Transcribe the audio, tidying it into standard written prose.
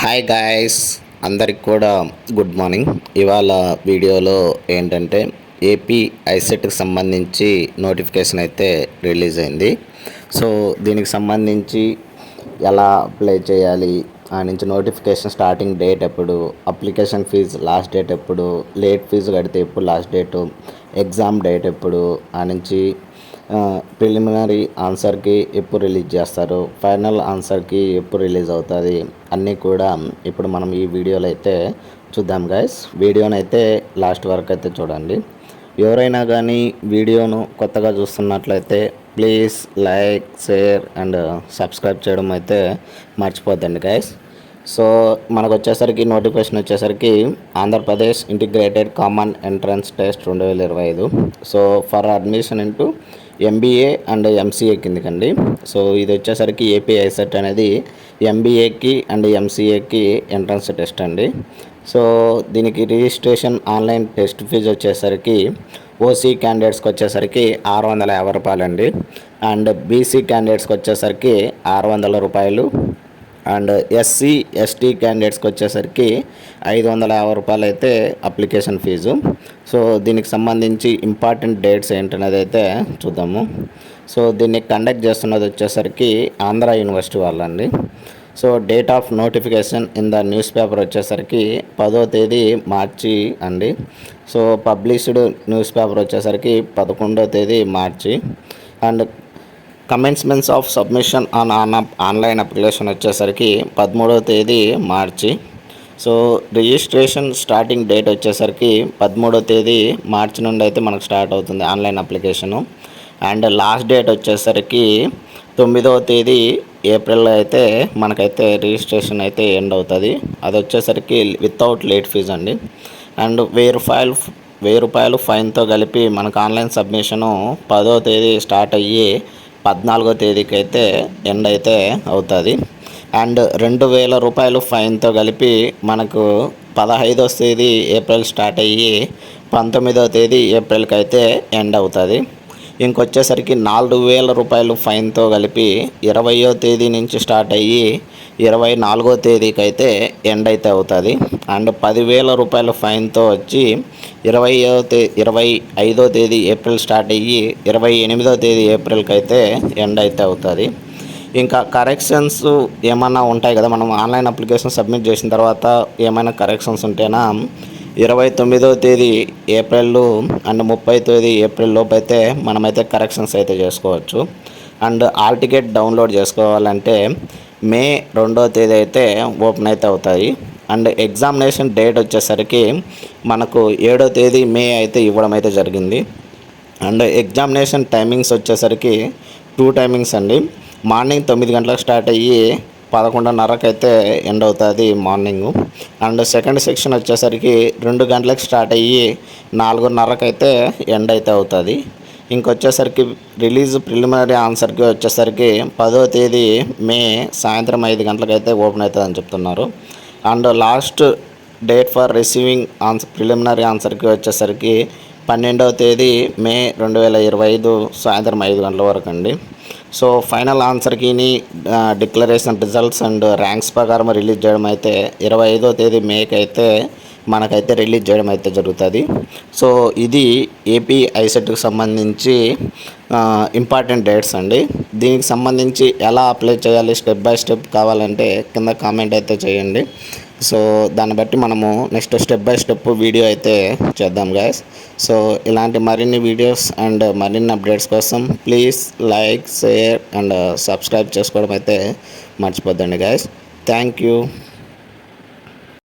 Hi guys, అందరికి కూడా good morning. ఇవాళ వీడియోలో ఏంటంటే ఏపీ ఐసెట్కి సంబంధించి నోటిఫికేషన్ అయితే రిలీజ్ అయింది. సో దీనికి సంబంధించి ఎలా అప్లై చేయాలి, ఆ నుంచి నోటిఫికేషన్ స్టార్టింగ్ డేట్ ఎప్పుడు, అప్లికేషన్ ఫీజు లాస్ట్ డేట్ ఎప్పుడు, లేట్ ఫీజు కడితే ఎప్పుడు లాస్ట్ డేటు, ఎగ్జామ్ డేట్ ఎప్పుడు, ఆ నుంచి ప్రిలిమినరీ ఆన్సర్కి ఎప్పుడు రిలీజ్ చేస్తారు, ఫైనల్ ఆన్సర్కి ఎప్పుడు రిలీజ్ అవుతుంది అన్నీ కూడా ఇప్పుడు మనం ఈ వీడియోలో అయితే చూద్దాం గైస్. వీడియోని అయితే లాస్ట్ వరకు అయితే చూడండి. ఎవరైనా కానీ వీడియోను కొత్తగా చూస్తున్నట్లయితే please like, share and subscribe చేయడం అయితే మర్చిపోద్దండి గైస్. సో మనకు వచ్చేసరికి నోటిఫికేషన్ వచ్చేసరికి Andhra Pradesh integrated common entrance test 2025. So for admission into MBA and MCA కిందకండి. సో ఇది వచ్చేసరికి ఏపీ ఐసెట్ అనేది ఎంబీఏకి అండ్ ఎంసీఏకి ఎంట్రన్స్ టెస్ట్ అండి. సో దీనికి రిజిస్ట్రేషన్ ఆన్లైన్ టెస్ట్ ఫీజు వచ్చేసరికి ఓసీ క్యాండిడేట్స్కి వచ్చేసరికి 650 రూపాయలు అండి, అండ్ బీసీ క్యాండిడేట్స్కి వచ్చేసరికి 600 రూపాయలు, అండ్ ఎస్సీ ఎస్టీ క్యాండిడేట్స్కి వచ్చేసరికి 550 రూపాయలు అయితే అప్లికేషన్ ఫీజు. సో దీనికి సంబంధించి ఇంపార్టెంట్ డేట్స్ ఏంటనేది అయితే చూద్దాము. సో దీన్ని కండక్ట్ చేస్తున్నది వచ్చేసరికి ఆంధ్ర యూనివర్సిటీ వాళ్ళండి. So date of notification in the news paper వచ్చేసరికి 10వ తేదీ మార్చి అండి. సో పబ్లిష్డ్ న్యూస్ పేపర్ వచ్చేసరికి 11వ తేదీ March, and commencements of submission online application వచ్చేసరికి 13వ తేదీ March. So registration starting date వచ్చేసరికి 13వ తేదీ మార్చి నుండి అయితే మనకు స్టార్ట్ అవుతుంది online application, and last date వచ్చేసరికి 9వ తేదీ ఏప్రిల్లో అయితే మనకైతే రిజిస్ట్రేషన్ అయితే ఎండ్ అవుతుంది. అది వచ్చేసరికి వితౌట్ లేట్ ఫీజు అండి, అండ్ 1000 రూపాయలు ఫైన్తో కలిపి మనకు ఆన్లైన్ సబ్మిషను 10వ తేదీ స్టార్ట్ అయ్యి 14వ తేదీకి అయితే ఎండ్ అయితే అవుతుంది, అండ్ 2000 రూపాయలు ఫైన్తో కలిపి మనకు 15వ తేదీ ఏప్రిల్ స్టార్ట్ అయ్యి 19వ తేదీ ఏప్రిల్కి అయితే ఎండ్ అవుతుంది. ఇంకొచ్చేసరికి 4000 రూపాయలు ఫైన్తో కలిపి 20వ తేదీ నుంచి స్టార్ట్ అయ్యి 24వ తేదీకి అయితే ఎండ్ అయితే అవుతుంది, అండ్ 10,000 రూపాయల ఫైన్తో వచ్చి 25వ తేదీ ఏప్రిల్ స్టార్ట్ అయ్యి 28వ తేదీ ఏప్రిల్కి అయితే ఎండ్ అయితే అవుతుంది. ఇంకా కరెక్షన్స్ ఏమన్నా ఉంటాయి కదా, మనం ఆన్లైన్ అప్లికేషన్ సబ్మిట్ చేసిన తర్వాత ఏమైనా కరెక్షన్స్ ఉంటేనా 29వ తేదీ ఏప్రిల్ అండ్ 30వ తేదీ ఏప్రిల్ లోపు అయితే మనమైతే కరెక్షన్స్ అయితే చేసుకోవచ్చు. అండ్ ఆల్ టికెట్ డౌన్లోడ్ చేసుకోవాలంటే మే 2వ తేదీ అయితే ఓపెన్ అయితే అవుతాయి, అండ్ ఎగ్జామినేషన్ డేట్ వచ్చేసరికి మనకు 7వ తేదీ మే అయితే ఇవ్వడం అయితే జరిగింది. అండ్ ఎగ్జామినేషన్ టైమింగ్స్ వచ్చేసరికి 2 టైమింగ్స్ అండి. మార్నింగ్ 9 గంటలకు స్టార్ట్ అయ్యి 11:30కి అయితే ఎండ్ అవుతుంది మార్నింగు, అండ్ సెకండ్ సెక్షన్ వచ్చేసరికి 2 గంటలకు స్టార్ట్ అయ్యి 4:30కి అయితే ఎండ్ అయితే అవుతుంది. ఇంకొచ్చేసరికి రిలీజ్ ప్రిలిమినరీ ఆన్సర్కి వచ్చేసరికి 10వ తేదీ మే సాయంత్రం 5 గంటలకు అయితే ఓపెన్ అవుతుంది అని చెప్తున్నారు, and last date for receiving preliminary ఆన్సర్కి వచ్చేసరికి 12వ తేదీ మే 2025 సాయంత్రం 5 గంటల వరకు అండి. సో ఫైనల్ ఆన్సర్కి డిక్లరేషన్ రిజల్ట్స్ అండ్ ర్యాంక్స్ ప్రకారం రిలీజ్ చేయడం అయితే 25వ తేదీ మేకి అయితే మనకైతే రిలీజ్ చేయడం అయితే జరుగుతుంది. సో ఇది ఏపీ ఐసెట్కి సంబంధించి ఇంపార్టెంట్ డేట్స్ అండి. దీనికి సంబంధించి ఎలా అప్లై చేయాలి స్టెప్ బై స్టెప్ కావాలంటే కింద కామెంట్ అయితే చేయండి. సో దాన్ని బట్టి మనము next step by step video అయితే చేద్దాం గైస్. సో ఇలాంటి మరిన్ని వీడియోస్ అండ్ మరిన్ని అప్డేట్స్ కోసం please like, share and subscribe చేసుకోవడం అయితే మర్చిపోద్దండి గైస్. Thank you.